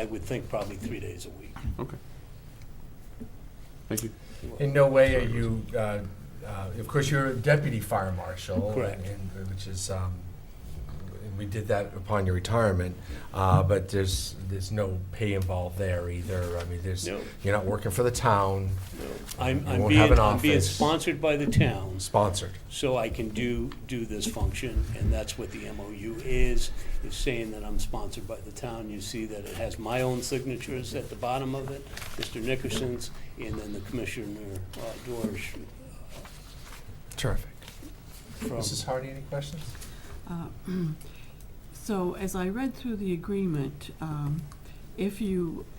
I would think probably 3 days a week. Okay. Thank you. In no way are you, of course, you're a deputy fire marshal. Correct. Which is, and we did that upon your retirement, but there's no pay involved there either. I mean, No. you're not working for the town. I'm won't have an I'm being office. sponsored by the town, Sponsored. so I can do this function, and that's what the MOU is saying that I'm sponsored by the town. You see that it has my own signatures at the bottom of it, Mr. Nickerson's, and then the Commissioner Dorsch. Terrific. From, Mrs. Hardy, any questions? So as I read through the agreement, if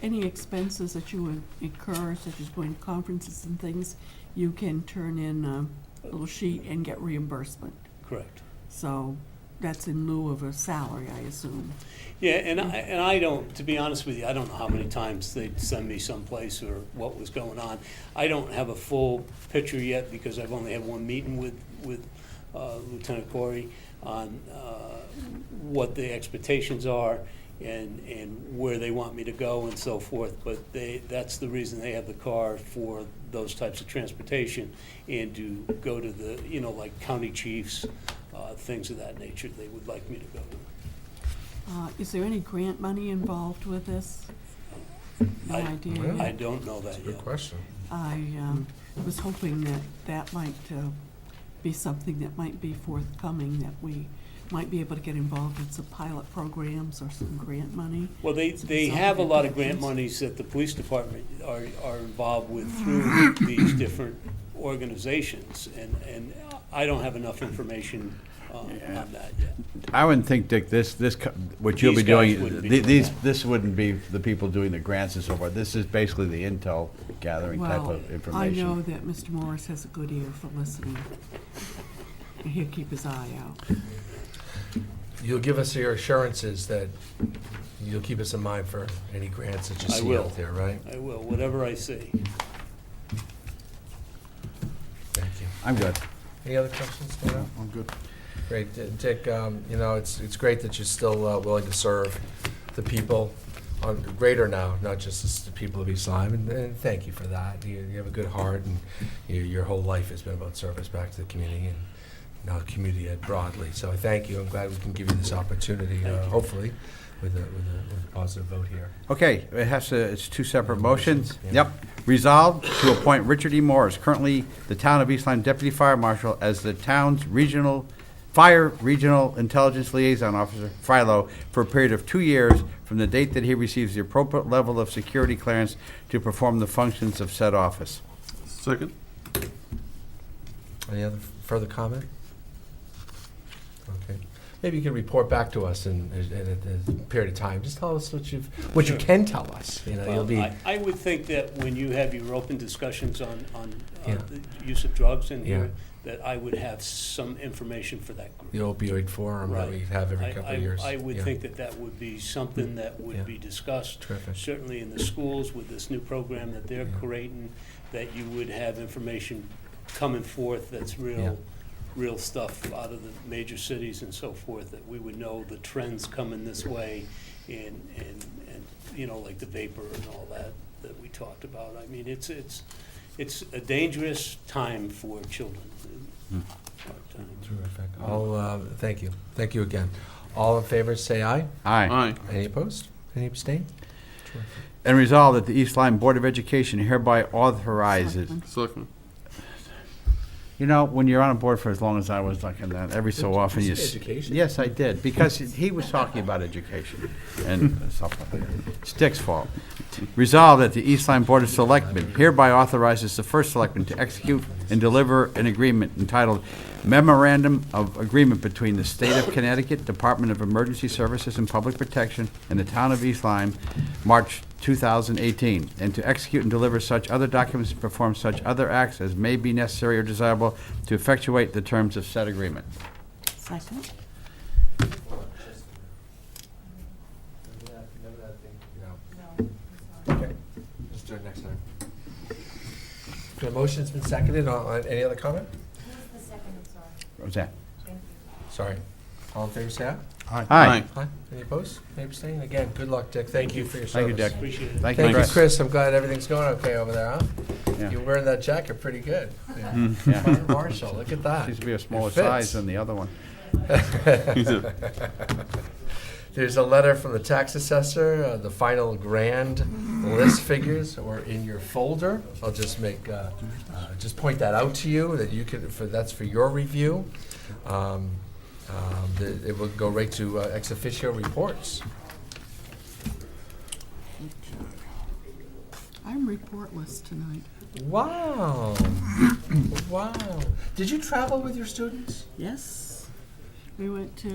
any expenses that you would incur, such as going to conferences and things, you can turn in a little sheet and get reimbursement. correct. So that's in lieu of a salary, I assume. Yeah, and I don't, to be honest with you, I don't know how many times they'd send me someplace or what was going on. I don't have a full picture yet because I've only had one meeting with Lieutenant Corey on what the expectations are and where they want me to go and so forth. But that's the reason they have the car, for those types of transportation, and to go to the, like county chiefs, things of that nature they would like me to go to. Is there any grant money involved with this? No idea Really? I yet. don't know that That's a good yet. question. I was hoping that might be something that might be forthcoming, that we might be able to get involved in some pilot programs or some grant money. Well, they Some have a lot of grant options. monies that the police department are involved with through these different organizations, and I don't have enough information on that yet. I wouldn't think, Dick, what you'll be These guys doing, wouldn't be doing that. this wouldn't be the people doing the grants and so forth. This is basically the intel gathering type Well, of I information. know that Mr. Morris has a good ear for listening. And he'll keep his eye out. You'll give us your assurances that you'll keep us in mind for any grants that you I see will. out there, right? I will, whatever I see. Thank you. I'm good. Any other questions, Dana? I'm good. Great. Dick, it's great that you're still willing to serve the people on greater now, not just the people of East Lyme, and thank you for that. You have a good heart, and your whole life has been about service back to the community and now community ed broadly. So I thank you. I'm glad we can give you this opportunity, hopefully, with a positive vote here. Okay, it's two separate motions. Yeah. Yep. Resolved to appoint Richard E. Morris, currently the Town of East Lyme Deputy Fire Marshal, as the town's Fire Regional Intelligence Liaison Officer, FILO, for a period of 2 years from the date that he receives the appropriate level of security clearance to perform the functions of said office. Second. Any other further comment? Okay. Maybe you can report back to us in a period of time. Just tell us what you Sure. can tell us. You'll Well, be. I would think that when you have your open discussions on Yeah. the use of drugs in Yeah. here, that I would have some information for that group. The opioid forum that we have every couple of years. I would Yeah. think that would be something that Yeah. would be discussed, Terrific. certainly in the schools with this new program that they're Yeah. creating, that you would have information coming forth that's real stuff out of the major cities and so forth, that we would know the trends coming this way, and like the vapor and all that we talked about. I mean, it's a dangerous time for children. Hard time. Terrific. Thank you. Thank you again. All in favor, say aye. Aye. Aye. Any opposed? Any abstain? Terrific. And resolved that the East Lyme Board of Education hereby authorizes. Selectmen. Selectmen. You know, when you're on a board for as long as I was, like that, every so Did often you you. say education? Yes, I did, because he was talking about education and stuff like that. It's Dick's fault. Resolved that the East Lyme Board of Selectmen hereby authorizes the first selectman to execute and deliver an agreement entitled Memorandum of Agreement between the State of Connecticut Department of Emergency Services and Public Protection and the Town of East Lyme, March 2018, and to execute and deliver such other documents and perform such other acts as may be necessary or desirable to effectuate the terms of said agreement. Second? Okay, let's do it next time. The motion's been seconded. Any other comment? Who's the second, I'm sorry? What was that? Thank you. Sorry. All in favor, say aye. Aye. Aye. Aye. Any opposed? Any abstaining? Again, good luck, Dick. Thank you for your Thank service. you, Dick. Appreciate it. Thank Thank you, you, Chris. Chris. I'm glad everything's going okay over there, huh? Yeah. You're wearing that jacket pretty good. Yeah. Fire Marshal, look at that. Seems to be a smaller It fits. size than the other one. There's a letter from the tax assessor. The final grand list figures are in your folder. I'll just just point that out to you, that you can, that's for your review. It will go right to ex officio reports. I'm reportless tonight. Wow. Wow. Did you travel with your students? Yes. We went to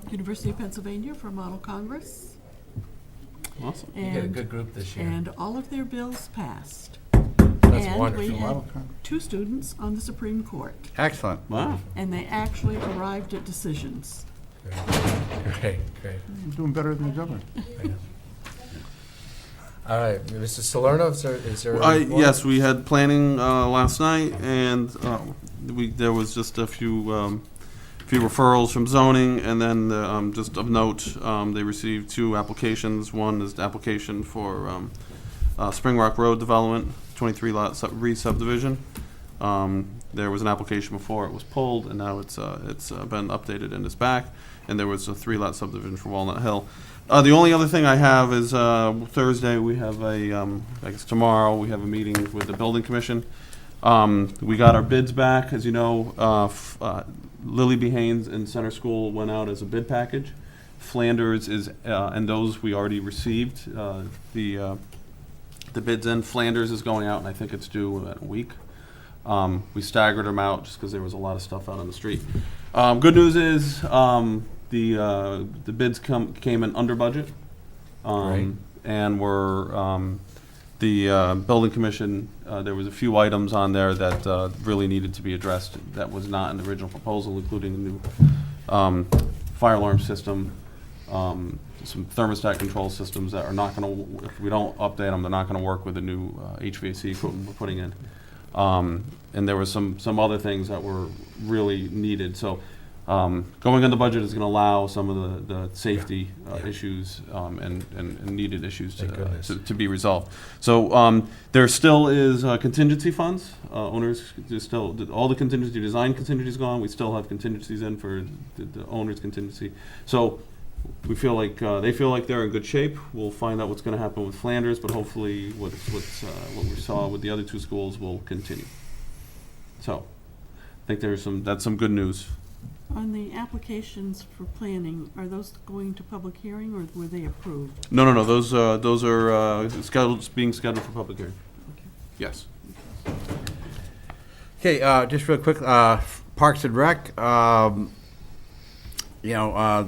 University of Pennsylvania for a model congress. Awesome. You get a And, good group this year. and all of their bills passed. That's And wonderful. we had 2 students on the Supreme Court, Excellent. Wow. and they actually arrived at decisions. Great, great. You're doing better than the governor. All right, Mr. Salerno, is there? a report? Yes, we had planning last night, and there was just a few referrals from zoning, and then just of note, they received 2 applications. One is the application for Spring Rock Road development, 23 lot re-subdivision. There was an application before, it was pulled, and now it's been updated and it's back. And there was a 3 lot subdivision for Walnut Hill. The only other thing I have is Thursday we have I guess tomorrow we have a meeting with the building commission. We got our bids back, as you know. Lily B. Haynes and Center School went out as a bid package. Flanders is and those we already received the bids in. Flanders is going out, and I think it's due in a week. We staggered them out just because there was a lot of stuff out on the street. Good news is the bids came in under budget, Great. and were the building commission. There was a few items on there that really needed to be addressed that was not in the original proposal, including a new fire alarm system, some thermostat control systems that are not going to, if we don't update them, they're not going to work with the new HVAC equipment we're putting in. And there was some other things that were really needed. So going in the budget is going to allow some of the safety issues and needed issues Thank goodness. to be resolved. So there still is contingency funds. Owners, there's still all the contingency, design contingencies gone. We still have contingencies in for the owner's contingency. So we feel like they feel like they're in good shape. We'll find out what's going to happen with Flanders, but hopefully what we saw with the other 2 schools will continue. So I think that's some good news. On the applications for planning, are those going to public hearing, or were they approved? No. Those are being scheduled for public hearing. Okay. Yes. Okay, just real quick, Parks and Rec,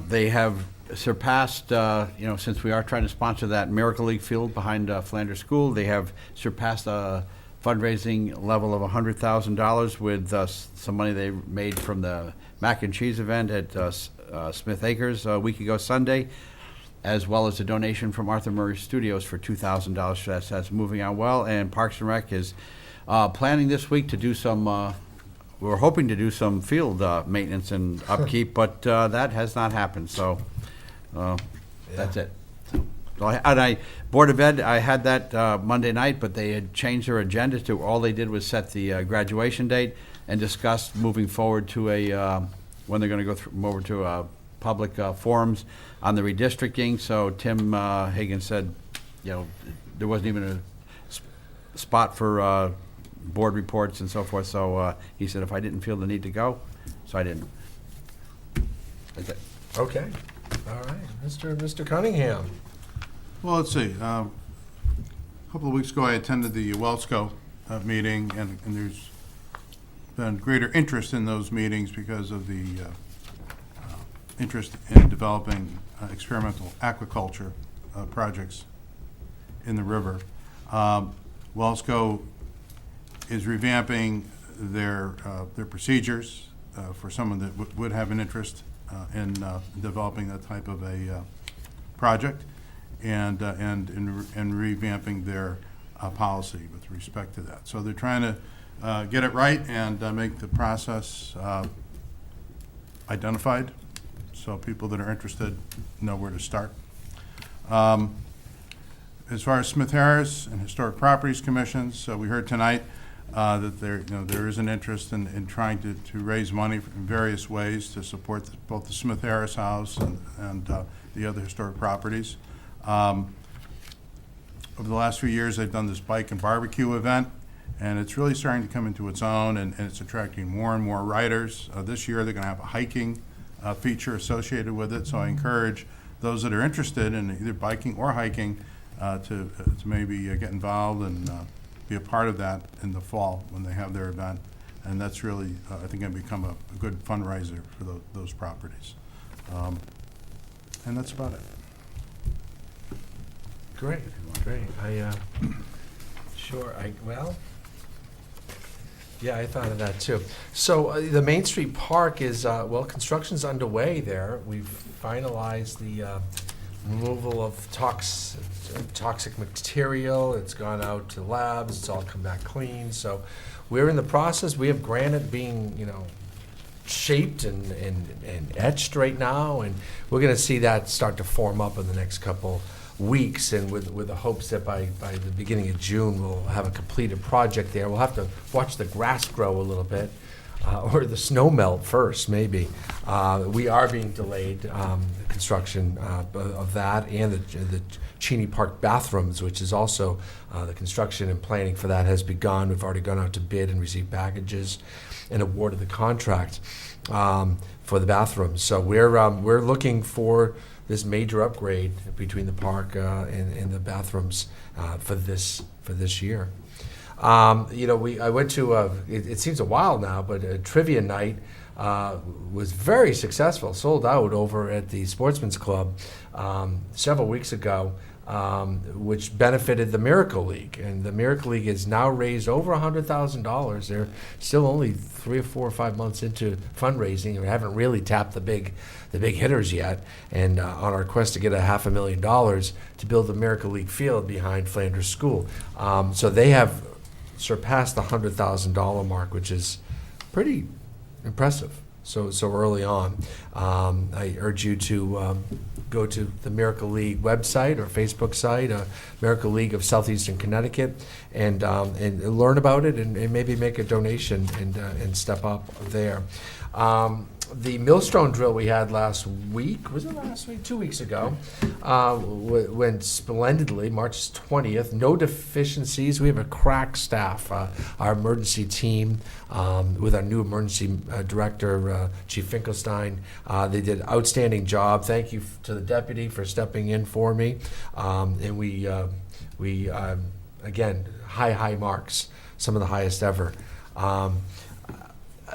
they have surpassed, since we are trying to sponsor that Miracle League field behind Flanders School, they have surpassed a fundraising level of $100,000 with some money they made from the mac and cheese event at Smith Acres a week ago Sunday, as well as a donation from Arthur Murray Studios for $2,000. So that's moving on well. And Parks and Rec is planning this week to do some, we're hoping to do some field maintenance and upkeep, but that has not happened. So that's it. So Board of Ed, I had that Monday night, but they had changed their agenda to, all they did was set the graduation date and discussed moving forward to when they're going to go over to public forums on the redistricting. So Tim Hagan said, there wasn't even a spot for board reports and so forth. So he said if I didn't feel the need to go, so I didn't. That's it. Okay. All right. Mr. Cunningham. Well, let's see. A couple of weeks ago, I attended the WellSco meeting, and there's been greater interest in those meetings because of the interest in developing experimental aquaculture projects in the river. WellSco is revamping their procedures for someone that would have an interest in developing that type of a project, and revamping their policy with respect to that. So they're trying to get it right and make the process identified so people that are interested know where to start. As far as Smith Harris and Historic Properties Commissions, we heard tonight that there is an interest in trying to raise money in various ways to support both the Smith Harris House and the other historic properties. Over the last few years, they've done this bike and barbecue event, and it's really starting to come into its own, and it's attracting more and more riders. This year, they're going to have a hiking feature associated with it, so I encourage those that are interested in either biking or hiking to maybe get involved and be a part of that in the fall when they have their event. And that's really, I think, going to become a good fundraiser for those properties. And that's about it. Great. Yeah, I thought of that too. So the Main Street Park is, construction's underway there. We've finalized the removal of toxic material. It's gone out to labs. It's all come back clean. So we're in the process. We have granite being, shaped and etched right now, and we're going to see that start to form up in the next couple weeks, and with the hopes that by the beginning of June we'll have a completed project there. We'll have to watch the grass grow a little bit, or the snow melt first, maybe. We are being delayed, the construction of that, and the Cheney Park bathrooms, which is also, the construction and planning for that has begun. We've already gone out to bid and received packages and awarded the contract for the bathrooms. So we're looking for this major upgrade between the park and the bathrooms for this year. I went to it seems a while now, but a trivia night was very successful, sold out over at the Sportsman's Club several weeks ago, which benefited the Miracle League. And the Miracle League has now raised over $100,000. They're still only 3 or 4 or 5 months into fundraising. We haven't really tapped the big hitters yet. And on our quest to get $500,000 to build the Miracle League field behind Flanders School. So they have surpassed the $100,000 mark, which is pretty impressive. So early on. I urge you to go to the Miracle League website or Facebook site, Miracle League of Southeastern Connecticut, and learn about it and maybe make a donation and step up there. The millstone drill we had last week, was it last week? 2 weeks ago, went splendidly, March 20th. No deficiencies. We have a crack staff. Our emergency team, with our new emergency director, Chief Finkelstein, they did an outstanding job. Thank you to the deputy for stepping in for me. And we again, high marks, some of the highest ever.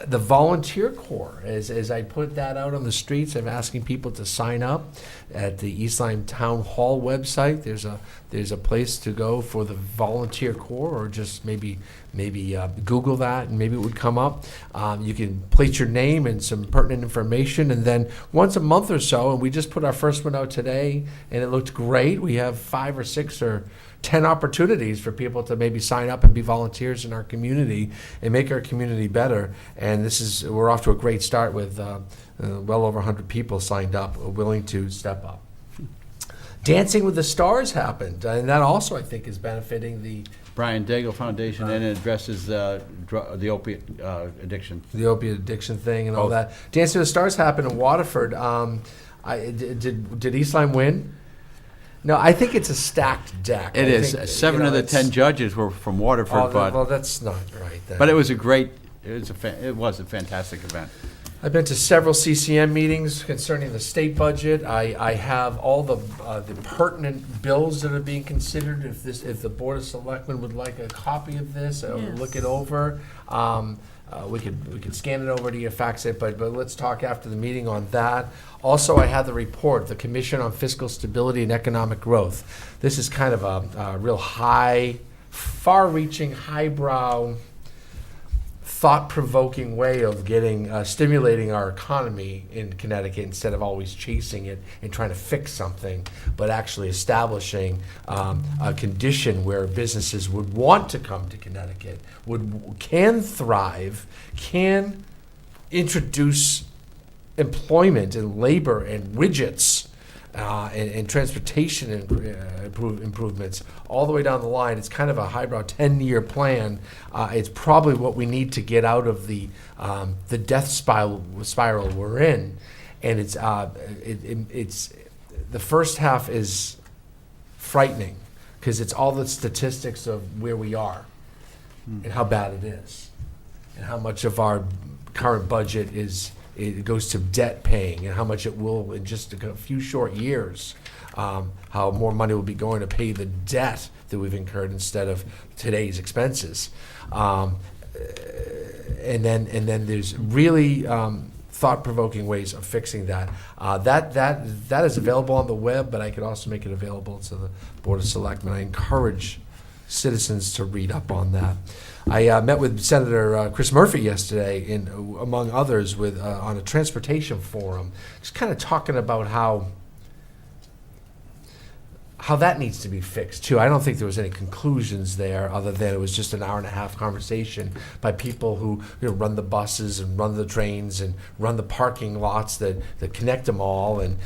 The volunteer corps, as I put that out on the streets, I'm asking people to sign up at the East Lyme Town Hall website. There's a place to go for the volunteer corps, or just maybe Google that and maybe it would come up. You can place your name and some pertinent information, and then once a month or so, and we just put our first one out today, and it looked great. We have 5 or 6 or 10 opportunities for people to maybe sign up and be volunteers in our community and make our community better. And we're off to a great start with well over 100 people signed up, willing to step up. Dancing with the Stars happened, and that also, I think, is benefiting the Brian Daigle Foundation, and it addresses the opiate addiction. The opiate addiction thing and all that. Dancing with the Stars happened in Waterford. Did East Lyme win? No, I think it's a stacked deck. It is. 7 of the 10 judges were from Waterford, well, that's not right then. but it was a fantastic event. I've been to several CCM meetings concerning the state budget. I have all the pertinent bills that are being considered. If the Board of Selectmen would like a copy of this, Yes. look it over. We could scan it over to you, fax it, but let's talk after the meeting on that. Also, I have the report, the Commission on Fiscal Stability and Economic Growth. This is kind of a real far-reaching, highbrow, thought-provoking way of stimulating our economy in Connecticut instead of always chasing it and trying to fix something, but actually establishing a condition where businesses would want to come to Connecticut, can thrive, can introduce employment and labor and widgets and transportation improvements all the way down the line. It's kind of a highbrow 10-year plan. It's probably what we need to get out of the death spiral we're in, and it's the first half is frightening because it's all the statistics of where we are and how bad it is, and how much of our current budget it goes to debt paying, and how much it will in just a few short years, how more money will be going to pay the debt that we've incurred instead of today's expenses. And then there's really thought-provoking ways of fixing that. That is available on the web, but I could also make it available to the Board of Selectmen. I encourage citizens to read up on that. I met with Senator Chris Murphy yesterday, among others, on a transportation forum, just kind of talking about how that needs to be fixed too. I don't think there was any conclusions there, other than it was just an hour-and-a-half conversation by people who run the buses and run the trains and run the parking lots that connect them all, and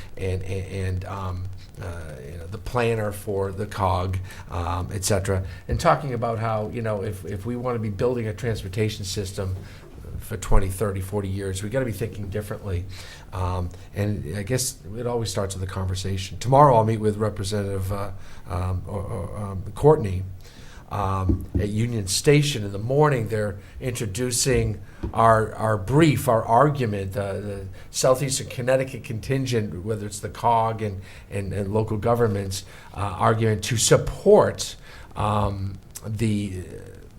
the planner for the COG, et cetera, and talking about how, if we want to be building a transportation system for 20, 30, 40 years, we got to be thinking differently. And I guess it always starts with a conversation. Tomorrow I'll meet with Representative Courtney at Union Station. In the morning, they're introducing our argument, the Southeastern Connecticut contingent, whether it's the COG and local governments, argument to support the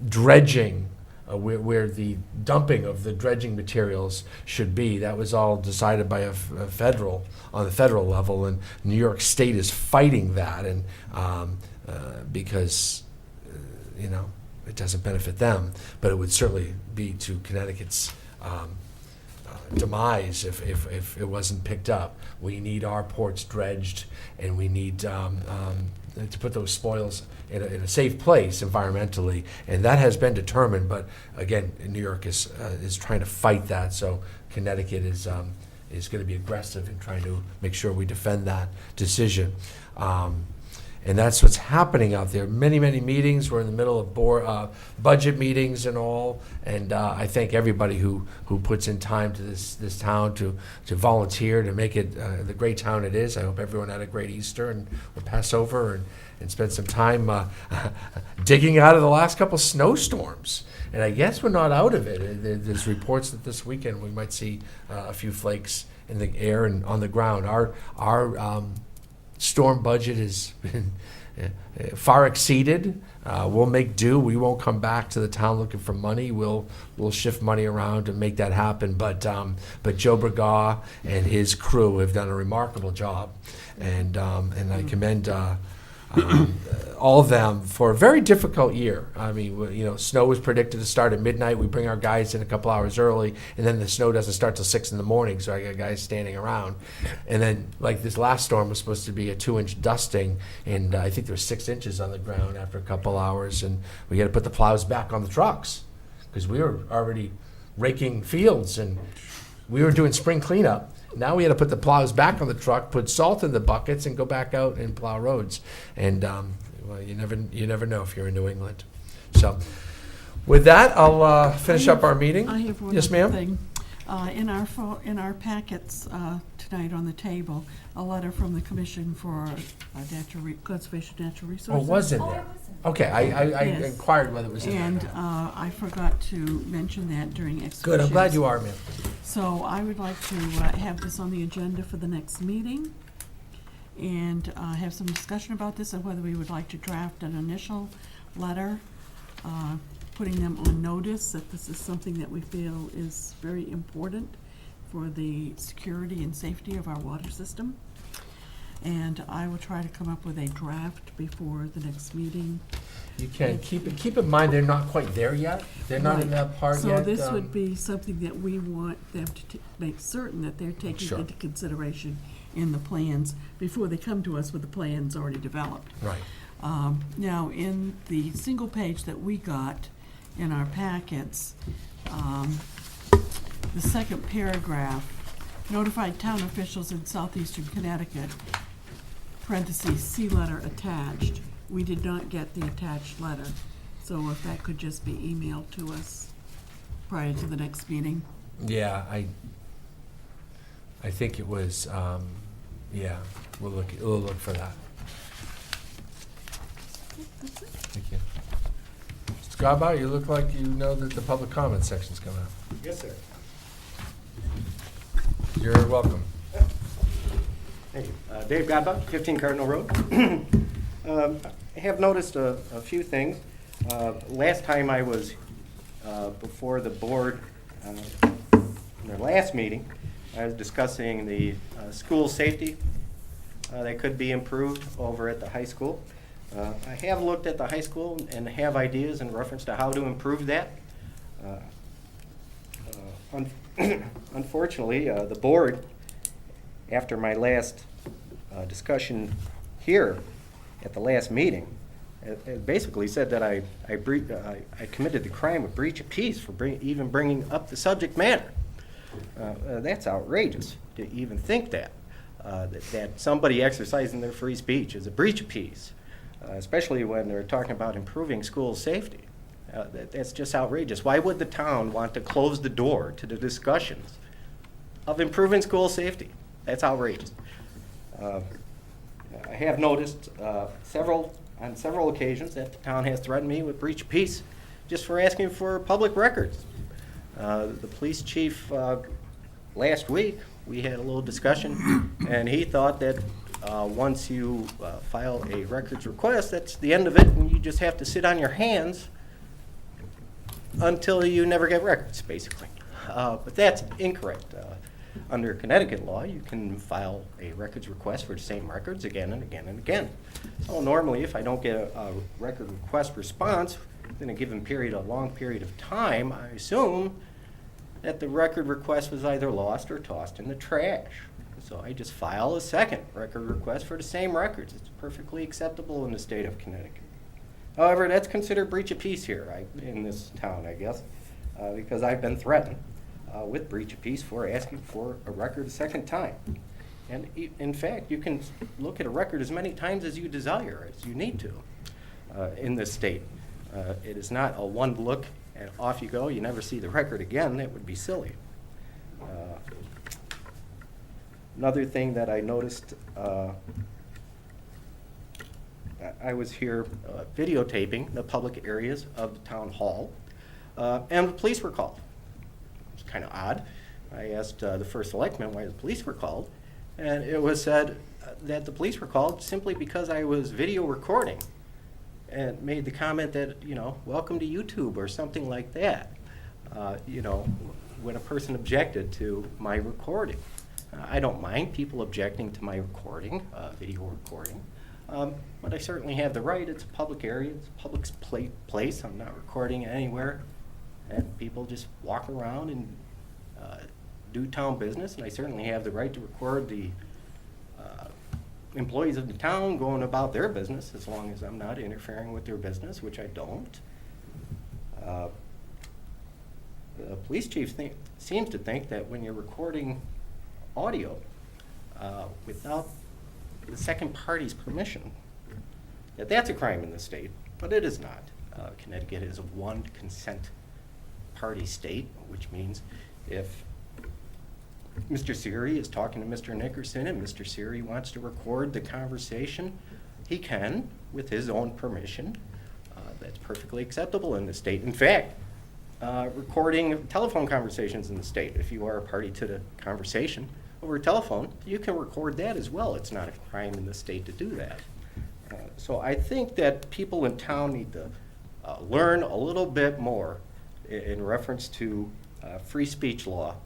dredging, where the dumping of the dredging materials should be. That was all decided by on the federal level, and New York State is fighting that, and because it doesn't benefit them, but it would certainly be to Connecticut's demise if it wasn't picked up. We need our ports dredged, and we need to put those spoils in a safe place environmentally, and that has been determined. But again, New York is trying to fight that, so Connecticut is going to be aggressive in trying to make sure we defend that decision. And that's what's happening out there. Many, many meetings. We're in the middle of budget meetings and all. And I thank everybody who puts in time to this town to volunteer to make it the great town it is. I hope everyone had a great Easter and Passover and spent some time digging out of the last couple snowstorms. And I guess we're not out of it. There's reports that this weekend we might see a few flakes in the air and on the ground. Our storm budget has been far exceeded. We'll make do. We won't come back to the town looking for money. We'll shift money around to make that happen. But Joe Bergaw and his crew have done a remarkable job, and I commend all of them for a very difficult year. I mean, snow was predicted to start at midnight. We bring our guys in a couple hours early, and then the snow doesn't start till 6 in the morning, so I got guys standing around. And then, like, this last storm was supposed to be a 2-inch dusting, and I think there was 6 inches on the ground after a couple hours, and we had to put the plows back on the trucks because we were already raking fields, and we were doing spring cleanup. Now we had to put the plows back on the truck, put salt in the buckets, and go back out and plow roads. And well, you never know if you're in New England. So, with that, I'll finish up our meeting. I have one Yes, other ma'am. thing. In our packets tonight on the table, a letter from the Commission for Conservation of Natural Oh, Resources. was in there? Okay, I Yes. inquired whether it was in there. And I forgot to mention that during exhibitions. Good, I'm glad you are, ma'am. So I would like to have this on the agenda for the next meeting and have some discussion about this and whether we would like to draft an initial letter putting them on notice that this is something that we feel is very important for the security and safety of our water system. And I will try to come up with a draft before the next meeting. You can keep in mind they're not quite there yet. They're not in that part So yet. this would be something that we want them to make certain that they're taking Sure. into consideration in the plans before they come to us with the plans already developed. Right. Now, in the single page that we got in our packets, the second paragraph notified town officials in southeastern Connecticut, parentheses, see letter attached. We did not get the attached letter, so if that could just be emailed to us prior to the next meeting. Yeah, I think it was, yeah, we'll look for that. That's it. Thank you. Mr. Godbout, you look like you know that the public comment section's coming up. Yes, sir. You're welcome. Thank you. Dave Godbout, 15 Cardinal Road. I have noticed a few things. Last time I was before the board, in their last meeting, I was discussing the school safety that could be improved over at the high school. I have looked at the high school and have ideas in reference to how to improve that. Unfortunately, the board, after my last discussion here at the last meeting, it basically said that I committed the crime of breach of peace for even bringing up the subject matter. That's outrageous to even think that somebody exercising their free speech is a breach of peace, especially when they're talking about improving school safety. That's just outrageous. Why would the town want to close the door to the discussions of improving school safety? That's outrageous. I have noticed on several occasions that the town has threatened me with breach of peace just for asking for public records. The police chief, last week, we had a little discussion, and he thought that once you file a records request, that's the end of it, and you just have to sit on your hands until you never get records, basically. But that's incorrect. Under Connecticut law, you can file a records request for the same records again and again and again. So normally, if I don't get a record request response in a given period, a long period of time, I assume that the record request was either lost or tossed in the trash. So I just file a second record request for the same records. It's perfectly acceptable in the state of Connecticut. However, that's considered breach of peace here in this town, I guess, because I've been threatened with breach of peace for asking for a record a second time. And in fact, you can look at a record as many times as you desire, as you need to, in this state. It is not a one look and off you go, you never see the record again. That would be silly. Another thing that I noticed, I was here videotaping the public areas of the town hall, and the police were called. It was kind of odd. I asked the first selectman why the police were called, and it was said that the police were called simply because I was video recording and made the comment that, welcome to YouTube or something like that, when a person objected to my recording. I don't mind people objecting to my recording, video recording, but I certainly have the right. It's a public area, it's a public place. I'm not recording anywhere, and people just walk around and do town business, and I certainly have the right to record the employees of the town going about their business, as long as I'm not interfering with their business, which I don't. The police chief seems to think that when you're recording audio without the second party's permission, that's a crime in the state, but it is not. Connecticut is a one consent party state, which means if Mr. Siri is talking to Mr. Nickerson and Mr. Siri wants to record the conversation, he can with his own permission. That's perfectly acceptable in the state. In fact, recording telephone conversations in the state, if you are a party to the conversation over telephone, you can record that as well. It's not a crime in the state to do that. So I think that people in town need to learn a little bit more in reference to free speech law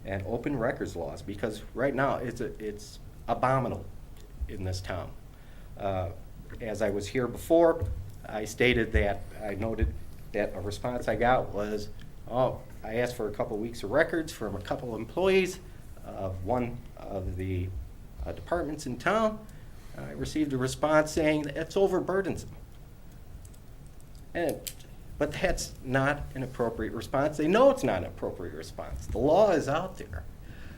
and open records laws, because right now it's abominable in this town. As I was here before, I stated that I noted that a response I got was, I asked for a couple weeks of records from a couple of employees of one of the departments in town. I received a response saying that it's overburdensome. But that's not an appropriate response. They know it's not an appropriate response. The law is out there.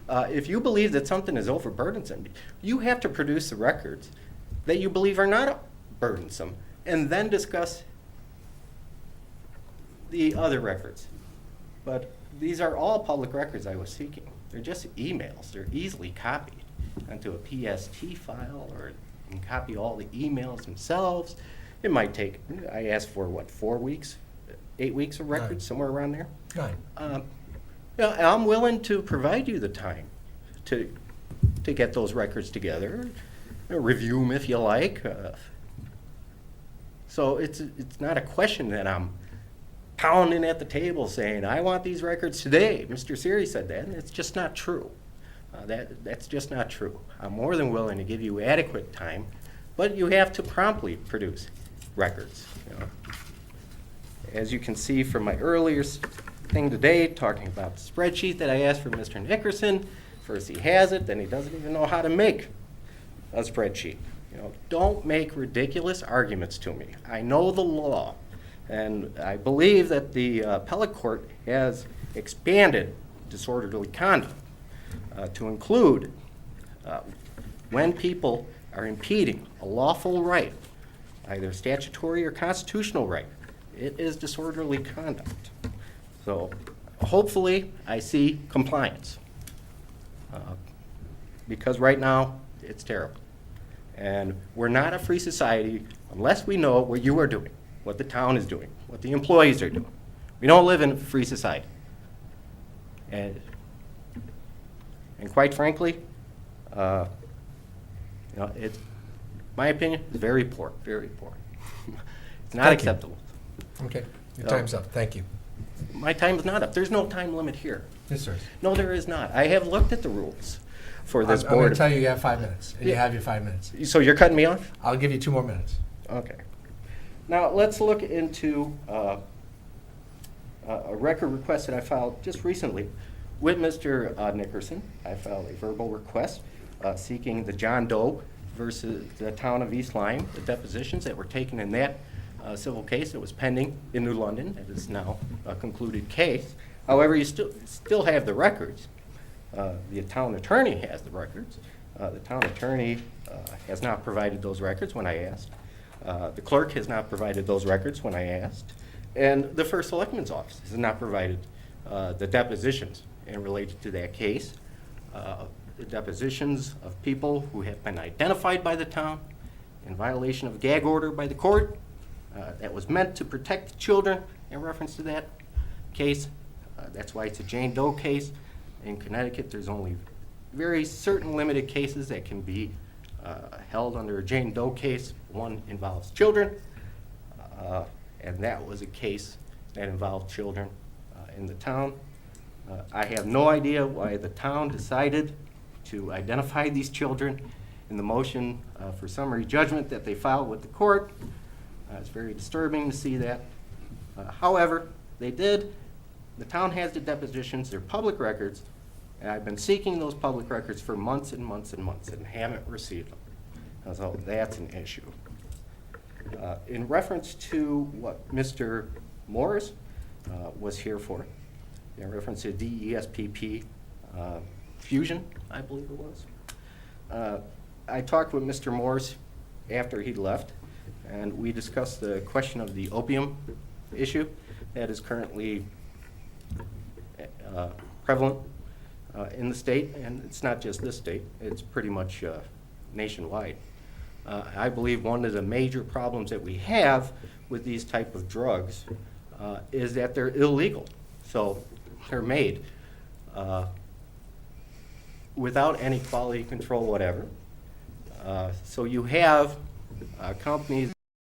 If you believe that something is overburdensome, you have to produce the records that you believe are not burdensome, and then discuss the other records. But these are all public records I was seeking. They're just emails. They're easily copied onto a PST file, or you can copy all the emails themselves. It might take, I asked for what, 4 weeks, 8 weeks of records, somewhere around there. Right. Yeah, I'm willing to provide you the time to get those records together, review them if you like. So it's not a question that I'm pounding at the table saying, I want these records today. Mr. Siri said that, and it's just not true. That's just not true. I'm more than willing to give you adequate time, but you have to promptly produce records. You know. As you can see from my earlier thing today, talking about the spreadsheet that I asked for Mr. Nickerson, first he has it, then he doesn't even know how to make a spreadsheet. You know, don't make ridiculous arguments to me. I know the law, and I believe that the appellate court has expanded disorderly conduct to include when people are impeding a lawful right, either statutory or constitutional right. It is disorderly conduct. So hopefully I see compliance, because right now it's terrible. And we're not a free society unless we know what you are doing, what the town is doing, what the employees are doing. We don't live in a free society. And quite frankly, it's, my opinion, is very poor, very poor. It's not Thank you. acceptable. Okay, your No. time's up. Thank you. My time is not up. There's no time limit here. Yes, sir. No, there is not. I have looked at the rules for this I'm going board. to tell you you have 5 minutes, and you Yeah. have your 5 minutes. So you're cutting me off? I'll give you 2 more minutes. Okay. Now, let's look into a record request that I filed just recently with Mr. Nickerson. I filed a verbal request seeking the John Doe versus the town of East Lyme, the depositions that were taken in that civil case that was pending in New London. It is now a concluded case. However, you still have the records. The town attorney has the records. The town attorney has not provided those records when I asked. The clerk has not provided those records when I asked. And the first selectman's office has not provided the depositions in related to that case. The depositions of people who have been identified by the town in violation of a gag order by the court that was meant to protect the children in reference to that case. That's why it's a Jane Doe case. In Connecticut, there's only very certain limited cases that can be held under a Jane Doe case. One involves children, and that was a case that involved children in the town. I have no idea why the town decided to identify these children in the motion for summary judgment that they filed with the court. It's very disturbing to see that. However, they did. The town has the depositions, they're public records, and I've been seeking those public records for months and months and months and haven't received them. So that's an issue. In reference to what Mr. Morris was here for, in reference to DESPP fusion, I believe it was, I talked with Mr. Morris after he left, and we discussed the question of the opium issue that is currently prevalent in the state, and it's not just this state, it's pretty much nationwide. I believe one of the major problems that we have with these type of drugs is that they're illegal. So they're made without any quality control whatever. So you have companies